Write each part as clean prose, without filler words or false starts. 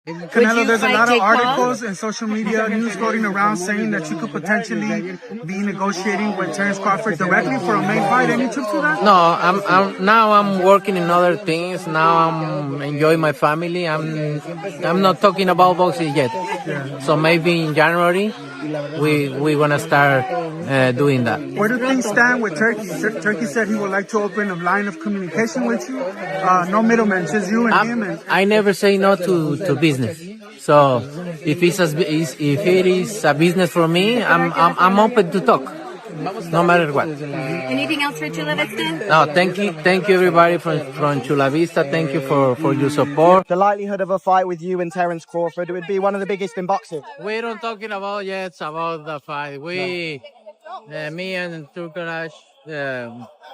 Canelo, there's a lot of articles and social media news floating around saying that you could potentially be negotiating with Terence Crawford directly for a main fight. Any truth to that? No, I'm working in other things. Now I'm enjoying my family. I'm not talking about boxing yet. So maybe in January we're gonna start doing that. Where do things stand with Turkey? Turkey said he would like to open a line of communication with you. No middlemen, just you and him. And I never say no to business. So if it is a business for me, I'm open to talk, no matter what. Anything else for Chula Vista? No, thank you everybody from Chula Vista. Thank you for your support. The likelihood of a fight with you and Terence Crawford, it would be one of the biggest in boxing. We don't talking about yet about the fight. Me and Turkanash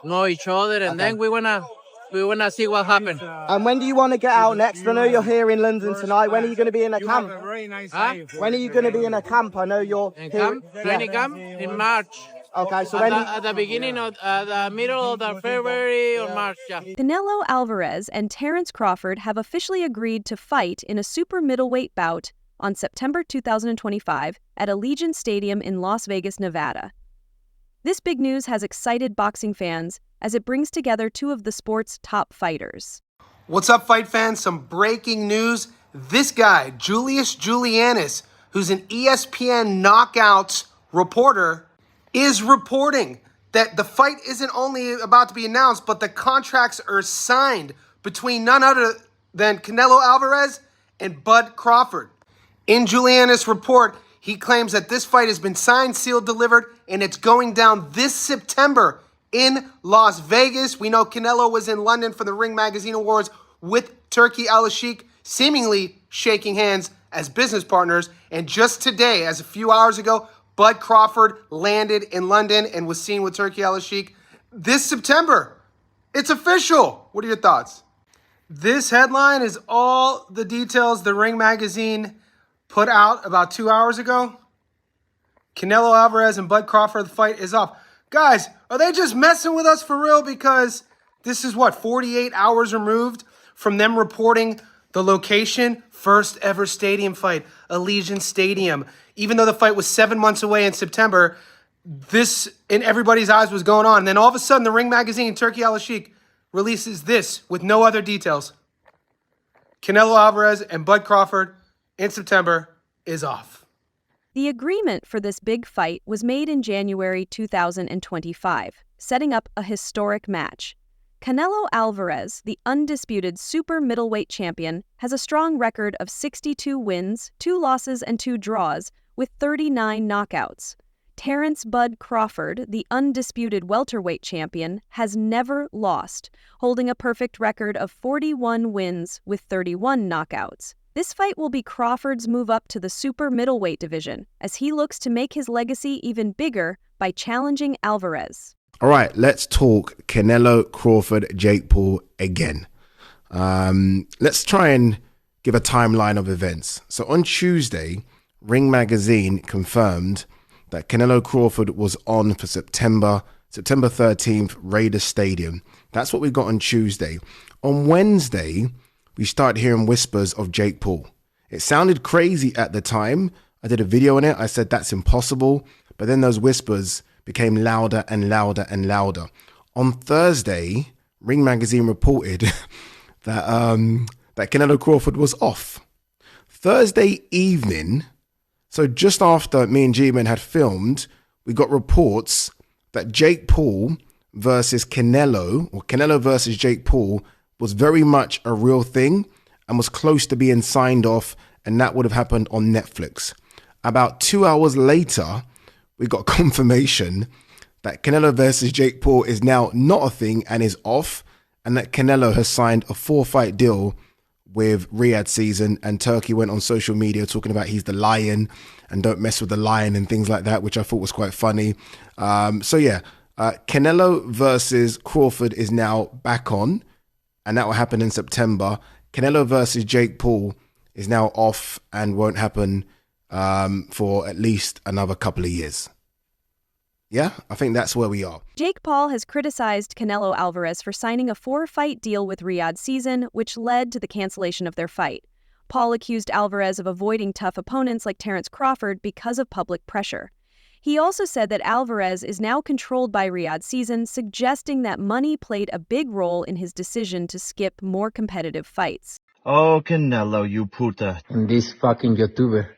know each other, and then we wanna see what happens. And when do you want to get out next? I know you're here in London tonight. When are you going to be in a camp? When are you going to be in a camp? I know you're in here. camp, training camp in March. Okay, so At the beginning of the middle of the February or March, yeah. Canelo Alvarez and Terence Crawford have officially agreed to fight in a super middleweight bout on September 2025 at Allegiant Stadium in Las Vegas, Nevada. This big news has excited boxing fans as it brings together two of the sport's top fighters. What's up, fight fans? Some breaking news. This guy, Julius Julianis, who's an ESPN Knockouts reporter, is reporting that the fight isn't only about to be announced, but the contracts are signed between none other than Canelo Alvarez and Bud Crawford. In Julianis' report, he claims that this fight has been signed, sealed, delivered, and it's going down this September in Las Vegas. We know Canelo was in London for the Ring Magazine Awards with Turki Al-Sheikh, seemingly shaking hands as business partners. And just today, as a few hours ago, Bud Crawford landed in London and was seen with Turki Al-Sheikh this September. It's official. What are your thoughts? This headline is all the details the Ring Magazine put out about 2 hours ago. Canelo Alvarez and Bud Crawford, the fight is off. Guys, are they just messing with us for real? Because this is 48 hours removed from them reporting the location. First ever stadium fight, Allegiant Stadium. Even though the fight was 7 months away in September, this in everybody's eyes was going on. And then all of a sudden, the Ring Magazine, Turki Al-Sheikh, releases this with no other details. Canelo Alvarez and Bud Crawford in September is off. The agreement for this big fight was made in January 2025, setting up a historic match. Canelo Alvarez, the undisputed super middleweight champion, has a strong record of 62 wins, 2 losses, and 2 draws, with 39 knockouts. Terence Bud Crawford, the undisputed welterweight champion, has never lost, holding a perfect record of 41 wins with 31 knockouts. This fight will be Crawford's move up to the super middleweight division, as he looks to make his legacy even bigger by challenging Alvarez. All right, let's talk Canelo Crawford, Jake Paul again. Let's try and give a timeline of events. So on Tuesday, Ring Magazine confirmed that Canelo Crawford was on for September 13th, Raiders Stadium. That's what we got on Tuesday. On Wednesday, we started hearing whispers of Jake Paul. It sounded crazy at the time. I did a video on it. I said that's impossible. But then those whispers became louder and louder and louder. On Thursday, Ring Magazine reported that Canelo Crawford was off. Thursday evening, so just after me and G-Man had filmed, we got reports that Jake Paul versus Canelo, or Canelo versus Jake Paul, was very much a real thing and was close to being signed off, and that would have happened on Netflix. About 2 hours later, we got confirmation that Canelo versus Jake Paul is now not a thing and is off, and that Canelo has signed a 4-fight deal with Riyadh Season, and Turkey went on social media talking about he's the lion and don't mess with the lion and things like that, which I thought was quite funny. Canelo versus Crawford is now back on, and that will happen in September. Canelo versus Jake Paul is now off and won't happen for at least another couple of years. Yeah, I think that's where we are. Jake Paul has criticized Canelo Alvarez for signing a 4-fight deal with Riyadh Season, which led to the cancellation of their fight. Paul accused Alvarez of avoiding tough opponents like Terence Crawford because of public pressure. He also said that Alvarez is now controlled by Riyadh's season, suggesting that money played a big role in his decision to skip more competitive fights. Oh, Canelo, you puta. And this fucking YouTuber.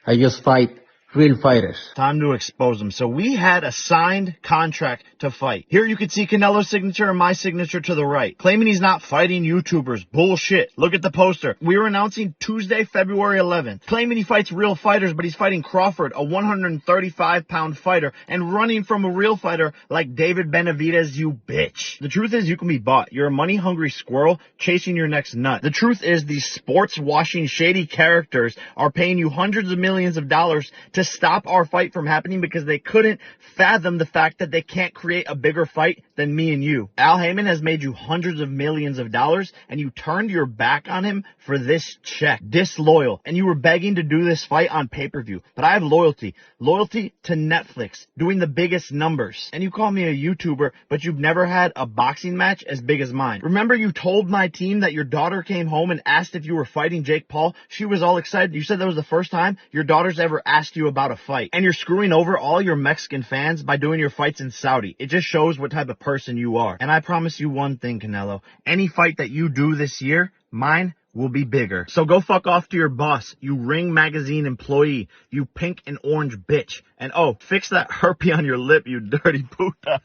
I just fight real fighters. Time to expose him. So we had a signed contract to fight. Here you can see Canelo's signature and my signature to the right. Claiming he's not fighting YouTubers. Bullshit. Look at the poster. We were announcing Tuesday, February 11th. Claiming he fights real fighters, but he's fighting Crawford, a 135-pound fighter, and running from a real fighter like David Benavidez, you bitch. The truth is you can be bought. You're a money-hungry squirrel chasing your next nut. The truth is these sports-washing shady characters are paying you hundreds of millions of dollars to stop our fight from happening because they couldn't fathom the fact that they can't create a bigger fight than me and you. Al Heyman has made you hundreds of millions of dollars and you turned your back on him for this check. Disloyal. And you were begging to do this fight on pay-per-view. But I have loyalty. Loyalty to Netflix, doing the biggest numbers. And you call me a YouTuber, but you've never had a boxing match as big as mine. Remember you told my team that your daughter came home and asked if you were fighting Jake Paul? She was all excited. You said that was the first time your daughter's ever asked you about a fight. And you're screwing over all your Mexican fans by doing your fights in Saudi. It just shows what type of person you are. And I promise you one thing, Canelo. Any fight that you do this year, mine will be bigger. So go fuck off to your boss, you Ring Magazine employee, you pink and orange bitch. And oh, fix that herpes on your lip, you dirty puta.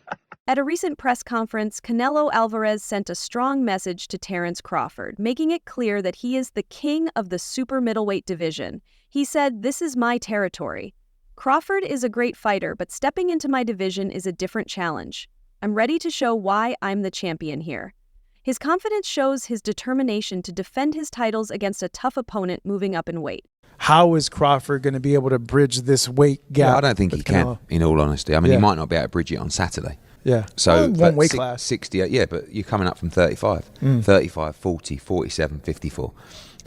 At a recent press conference, Canelo Alvarez sent a strong message to Terence Crawford, making it clear that he is the king of the super middleweight division. He said, "This is my territory. Crawford is a great fighter, but stepping into my division is a different challenge. I'm ready to show why I'm the champion here." His confidence shows his determination to defend his titles against a tough opponent moving up in weight. How is Crawford going to be able to bridge this weight gap? Yeah, I don't think he can, in all honesty. I mean, he might not be able to bridge it on Saturday. Yeah. So one weight class. 68, yeah, but you're coming up from 35. 35, 40, 47, 54.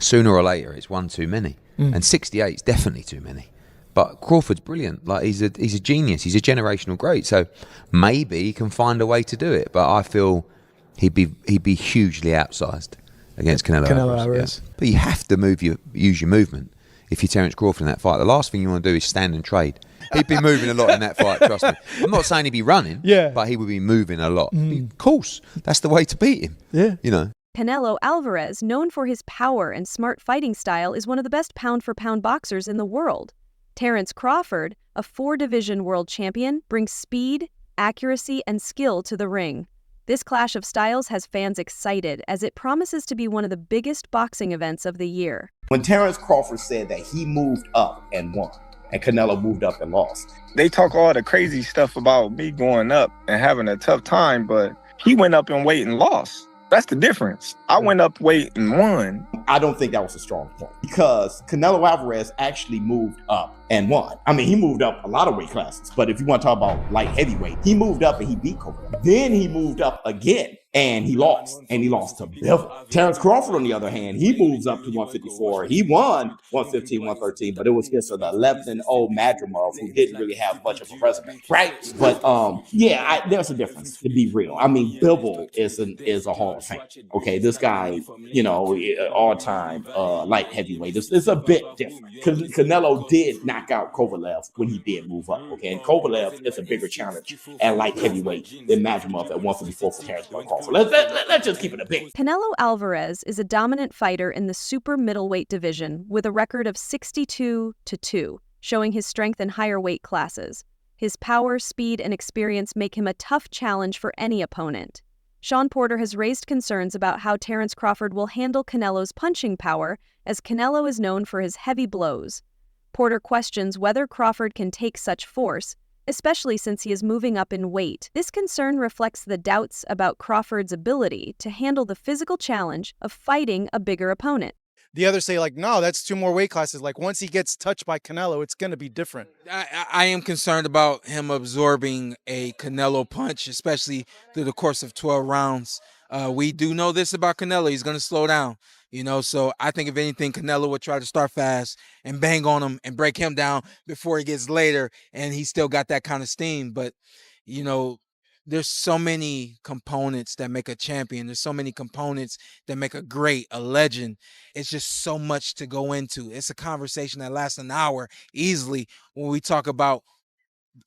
Sooner or later, it's one too many. And 68 is definitely too many. But Crawford's brilliant. Like he's a genius. He's a generational great. So maybe he can find a way to do it. But I feel he'd be hugely outsized against Canelo Alvarez. Yeah. But you have to use your movement if you're Terence Crawford in that fight. The last thing you want to do is stand and trade. He'd be moving a lot in that fight, trust me. I'm not saying he'd be running, but he would be moving a lot. Of course, that's the way to beat him. Yeah. You know. Canelo Alvarez, known for his power and smart fighting style, is one of the best pound-for-pound boxers in the world. Terence Crawford, a 4-division world champion, brings speed, accuracy, and skill to the ring. This clash of styles has fans excited as it promises to be one of the biggest boxing events of the year. When Terence Crawford said that he moved up and won, and Canelo moved up and lost. They talk all the crazy stuff about me going up and having a tough time, but he went up in weight and lost. That's the difference. I went up weight and won. I don't think that was a strong point because Canelo Alvarez actually moved up and won. I mean, he moved up a lot of weight classes, but if you want to talk about light heavyweight, he moved up and he beat Crawford. Then he moved up again and he lost to Bivol. Terence Crawford, on the other hand, he moves up to 154. He won 115, 113, but it was against an 11-0 Madrimov who didn't really have much of a resume, right? But there's a difference, to be real. I mean, Bivol is a Hall of Fame. Okay, this guy, all-time light heavyweight. It's a bit different. Canelo did knock out Kovalev when he did move up. Okay, and Kovalev is a bigger challenge at light heavyweight than Madrimov at 154 for Terence Crawford. Let's just keep it a bit. Canelo Alvarez is a dominant fighter in the super middleweight division with a record of 62-2, showing his strength in higher weight classes. His power, speed, and experience make him a tough challenge for any opponent. Sean Porter has raised concerns about how Terence Crawford will handle Canelo's punching power, as Canelo is known for his heavy blows. Porter questions whether Crawford can take such force, especially since he is moving up in weight. This concern reflects the doubts about Crawford's ability to handle the physical challenge of fighting a bigger opponent. The others say, no, that's 2 more weight classes. Once he gets touched by Canelo, it's going to be different. I am concerned about him absorbing a Canelo punch, especially through the course of 12 rounds. We do know this about Canelo. He's going to slow down, so I think if anything, Canelo would try to start fast and bang on him and break him down before he gets later, and he's still got that kind of steam. But, there's so many components that make a champion. There's so many components that make a great, a legend. It's just so much to go into. It's a conversation that lasts an hour easily when we talk about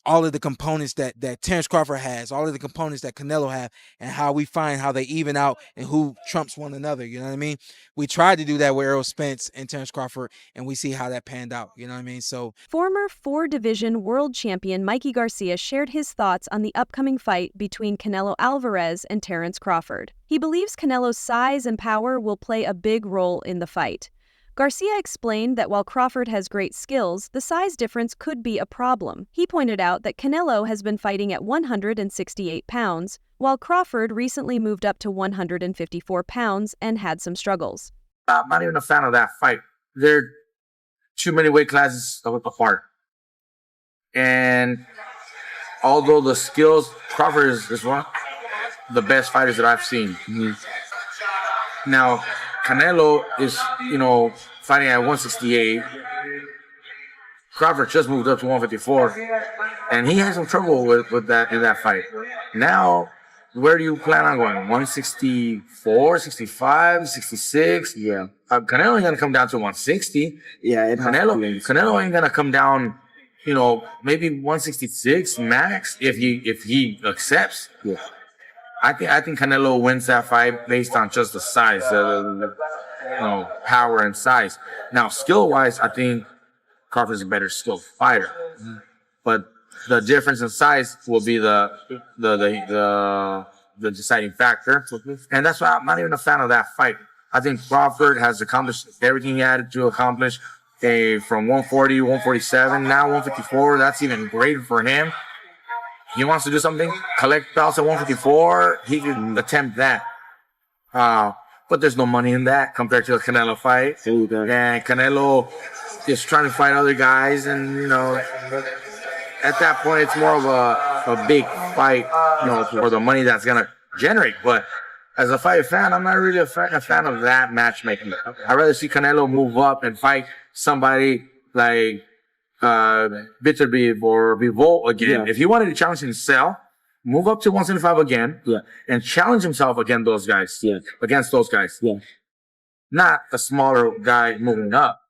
all of the components that Terence Crawford has, all of the components that Canelo have, and how we find how they even out and who trumps one another. You know what I mean? We tried to do that with Errol Spence and Terence Crawford, and we see how that panned out. You know what I mean? So Former four-division world champion Mikey Garcia shared his thoughts on the upcoming fight between Canelo Alvarez and Terence Crawford. He believes Canelo's size and power will play a big role in the fight. Garcia explained that while Crawford has great skills, the size difference could be a problem. He pointed out that Canelo has been fighting at 168 pounds, while Crawford recently moved up to 154 pounds and had some struggles. I'm not even a fan of that fight. There are too many weight classes apart. And although the skills, Crawford is one of the best fighters that I've seen. Now, Canelo is, fighting at 168. Crawford just moved up to 154, and he had some trouble with that in that fight. Now, where do you plan on going? 164, 65, 66? Yeah. Canelo ain't gonna come down to 160. Yeah, Canelo ain't gonna come down, maybe 166 max if he accepts. Yeah. I think Canelo wins that fight based on just the size, power and size. Now, skill-wise, I think Crawford's a better skilled fighter, but the difference in size will be the deciding factor, and that's why I'm not even a fan of that fight. I think Crawford has accomplished everything he had to accomplish. From 140, 147, now 154. That's even greater for him. He wants to do something, collect belts at 154, he can attempt that. But there's no money in that compared to the Canelo fight. And Canelo is trying to fight other guys, and, at that point, it's more of a big fight, for the money that's going to generate. But as a fight fan, I'm not really a fan of that matchmaking. I'd rather see Canelo move up and fight somebody like Bitterbeef or Bivol again. Yeah. If he wanted to challenge himself, move up to 175 again, and challenge himself against those guys. Not a smaller guy moving up.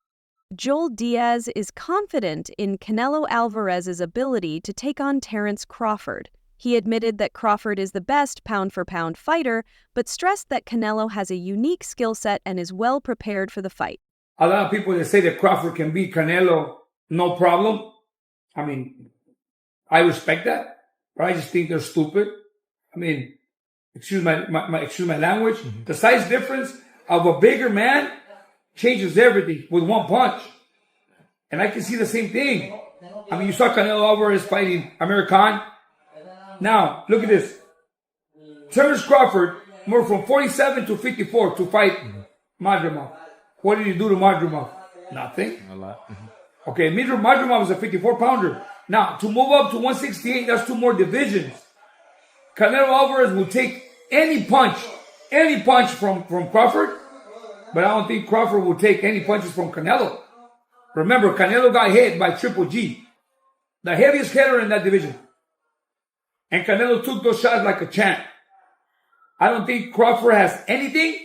Joel Diaz is confident in Canelo Alvarez's ability to take on Terence Crawford. He admitted that Crawford is the best pound-for-pound fighter, but stressed that Canelo has a unique skill set and is well prepared for the fight. A lot of people that say that Crawford can beat Canelo, no problem. I mean, I respect that, but I just think they're stupid. I mean, excuse my language. Mm-hmm. The size difference of a bigger man changes everything with one punch. And I can see the same thing. I mean, you saw Canelo Alvarez fighting Amir Khan. Now, look at this. Terence Crawford moved from 47 to 54 to fight Madrimov. What did he do to Madrimov? Nothing. A lot. Mm-hmm. Okay, Madrimov was a 54-pounder. Now, to move up to 168, that's two more divisions. Canelo Alvarez will take any punch from Crawford, but I don't think Crawford will take any punches from Canelo. Remember, Canelo got hit by Triple G, the heaviest hitter in that division. And Canelo took those shots like a champ. I don't think Crawford has anything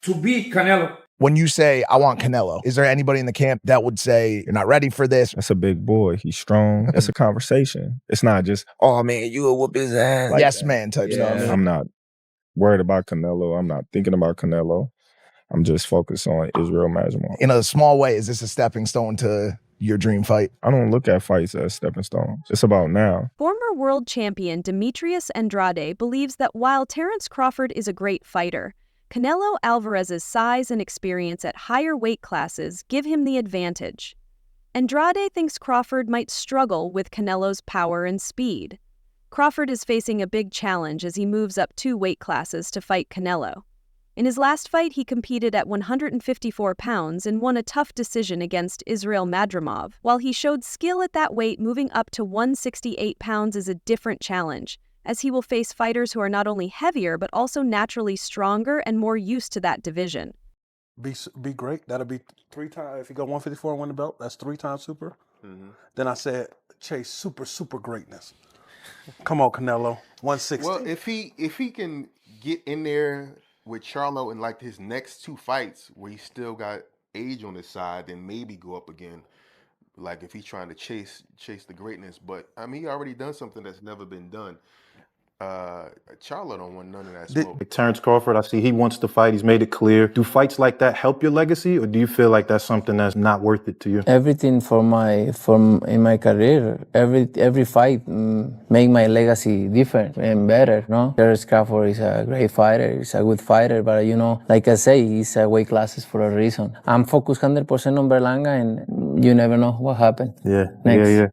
to beat Canelo. When you say, I want Canelo, is there anybody in the camp that would say, you're not ready for this? That's a big boy. He's strong. That's a conversation. It's not just, oh, man, you will whoop his ass. Like yes, that. Man type stuff. I'm not worried about Canelo. I'm not thinking about Canelo. I'm just focused on Israel Madrimov. In a small way, is this a stepping stone to your dream fight? I don't look at fights as stepping stones. It's about now. Former world champion Demetrius Andrade believes that while Terence Crawford is a great fighter, Canelo Alvarez's size and experience at higher weight classes give him the advantage. Andrade thinks Crawford might struggle with Canelo's power and speed. Crawford is facing a big challenge as he moves up 2 weight classes to fight Canelo. In his last fight, he competed at 154 pounds and won a tough decision against Israel Madrimov. While he showed skill at that weight, moving up to 168 pounds is a different challenge, as he will face fighters who are not only heavier, but also naturally stronger and more used to that division. Be great. That'll be 3 times. If you go 154 and win the belt, that's 3 times super. Mm-hmm. Then I said, chase super greatness. Come on, Canelo. 160. Well, if he can get in there with Charlo in like his next 2 fights where he still got age on his side, then maybe go up again. Like if he's trying to chase the greatness. But I mean, he already done something that's never been done. Charlo don't want none of that smoke. Terence Crawford, I see he wants to fight. He's made it clear. Do fights like that help your legacy, or do you feel like that's something that's not worth it to you? Everything in my career, every fight make my legacy different and better. No, Terence Crawford is a great fighter. He's a good fighter, but like I say, he's weight classes for a reason. I'm focused 100% on Berlanga, and you never know what happened. Yeah.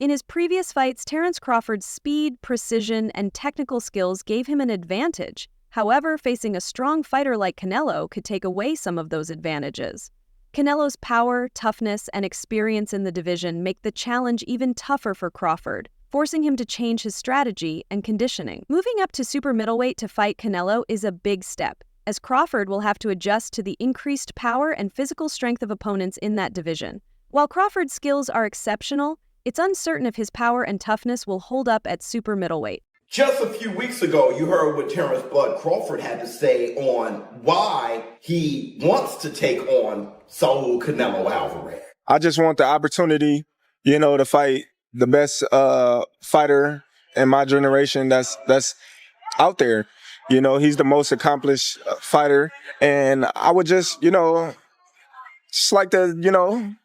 In his previous fights, Terence Crawford's speed, precision, and technical skills gave him an advantage. However, facing a strong fighter like Canelo could take away some of those advantages. Canelo's power, toughness, and experience in the division make the challenge even tougher for Crawford, forcing him to change his strategy and conditioning. Moving up to super middleweight to fight Canelo is a big step, as Crawford will have to adjust to the increased power and physical strength of opponents in that division. While Crawford's skills are exceptional, it's uncertain if his power and toughness will hold up at super middleweight. Just a few weeks ago, you heard what Terence Bud Crawford had to say on why he wants to take on Saul Canelo Alvarez. I just want the opportunity, to fight the best fighter in my generation that's out there. He's the most accomplished fighter, and I would just like to,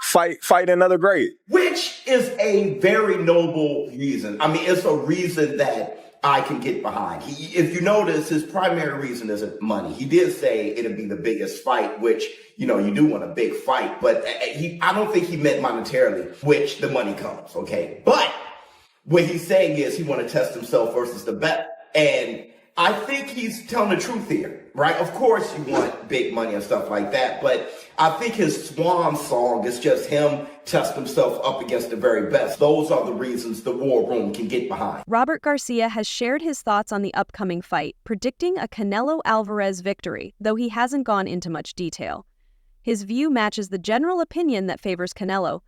fight another great. Which is a very noble reason. I mean, it's a reason that I can get behind. If you notice, his primary reason isn't money. He did say it'd be the biggest fight, which, you do want a big fight, but I don't think he meant monetarily, which the money comes, okay? But what he's saying is he want to test himself versus the best. And I think he's telling the truth here, right? Of course you want big money and stuff like that, but I think his swan song is just him test himself up against the very best. Those are the reasons the war room can get behind. Robert Garcia has shared his thoughts on the upcoming fight, predicting a Canelo Alvarez victory, though he hasn't gone into much detail. His view matches the general opinion that favors Canelo.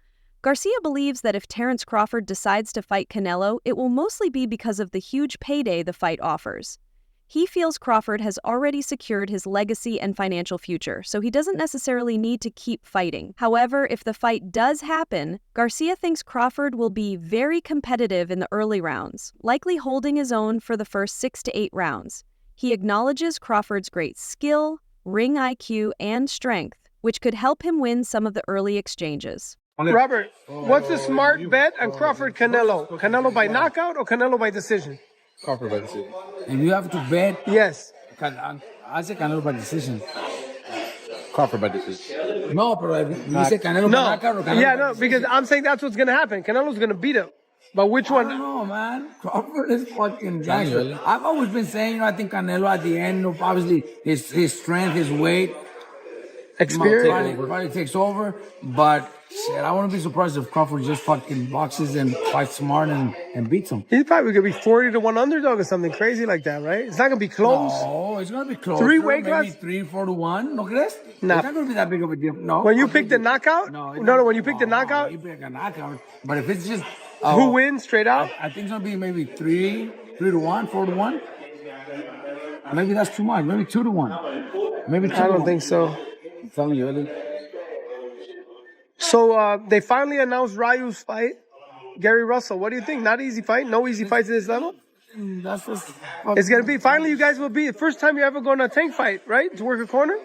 Garcia believes that if Terence Crawford decides to fight Canelo, it will mostly be because of the huge payday the fight offers. He feels Crawford has already secured his legacy and financial future, so he doesn't necessarily need to keep fighting. However, if the fight does happen, Garcia thinks Crawford will be very competitive in the early rounds, likely holding his own for the first 6 to 8 rounds. He acknowledges Crawford's great skill, ring IQ, and strength, which could help him win some of the early exchanges. Robert, what's a smart bet on Crawford Canelo? Canelo by knockout or Canelo by decision? Crawford by decision. If you have to bet, yes. I say Canelo by decision. Crawford by decision. No, but you say Canelo by knockout or Canelo by decision? Because I'm saying that's what's going to happen. Canelo's going to beat him. But which one? I don't know, man. Crawford is fucking gangster. I've always been saying, I think Canelo at the end, obviously, his strength, his weight, experience probably takes over, but shit, I wouldn't be surprised if Crawford just fucking boxes and fights smart and beats him. He's probably going to be 40-1 underdog or something crazy like that, right? It's not going to be close. No, it's going to be close. 3 weight class? Maybe 3-4-1. ¿No crees? No. It's not going to be that big of a difference. No. When you pick the knockout? No, when you pick the knockout? You pick a knockout. But if it's just... who wins straight out? I think it's going to be maybe 3-1, 4-1. Maybe that's too much. Maybe 2-1. Maybe 2-1. I don't think so. I'm telling you, really. So they finally announced Ryu's fight. Gary Russell, what do you think? Not easy fight? No easy fights at this level? That's just... It's going to be, finally you guys will be, the first time you're ever going to a Tank fight, right? To work a corner?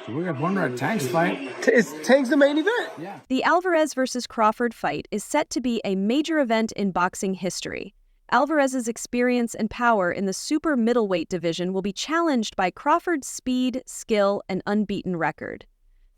To work a corner at Tank's fight? It's Tank's the main event. Yeah. The Alvarez versus Crawford fight is set to be a major event in boxing history. Alvarez's experience and power in the super middleweight division will be challenged by Crawford's speed, skill, and unbeaten record.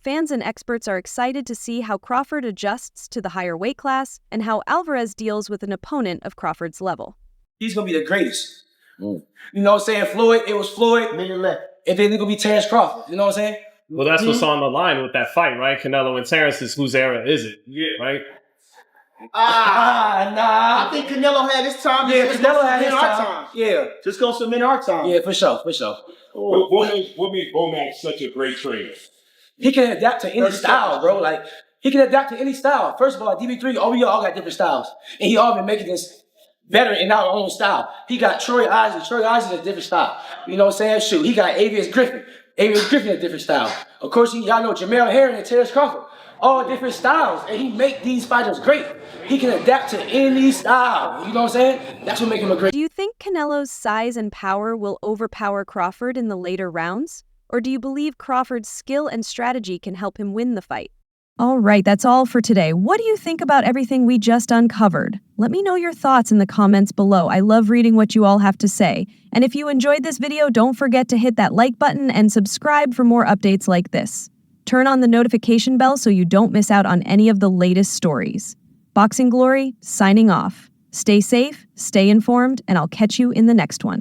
Fans and experts are excited to see how Crawford adjusts to the higher weight class and how Alvarez deals with an opponent of Crawford's level. He's going to be the greatest. You know what I'm saying? Floyd, it was Floyd. And then it's going to be Terence Crawford. You know what I'm saying? Well, that's what's on the line with that fight, right? Canelo and Terence is whose era is it? Yeah. Right? Nah. I think Canelo had his time. Yeah, Canelo had his time. Yeah. Just go submit our time. Yeah, for sure. What makes Bomac such a great trainer? He can adapt to any style, bro. Like, He can adapt to any style. First of all, DB3, we all got different styles. And he all been making this better in our own style. He got Troy Eisen. Troy Eisen is a different style. You know what I'm saying? Shoot, he got Avius Griffin. Avius Griffin is a different style. Of course, y'all know Jamel Herring and Terence Crawford. All different styles. And he make these fighters great. He can adapt to any style. You know what I'm saying? That's what makes him a great. Do you think Canelo's size and power will overpower Crawford in the later rounds? Or do you believe Crawford's skill and strategy can help him win the fight? All right, that's all for today. What do you think about everything we just uncovered? Let me know your thoughts in the comments below. I love reading what you all have to say. And if you enjoyed this video, don't forget to hit that like button and subscribe for more updates like this. Turn on the notification bell so you don't miss out on any of the latest stories. Boxing Glory, signing off. Stay safe, stay informed, and I'll catch you in the next one.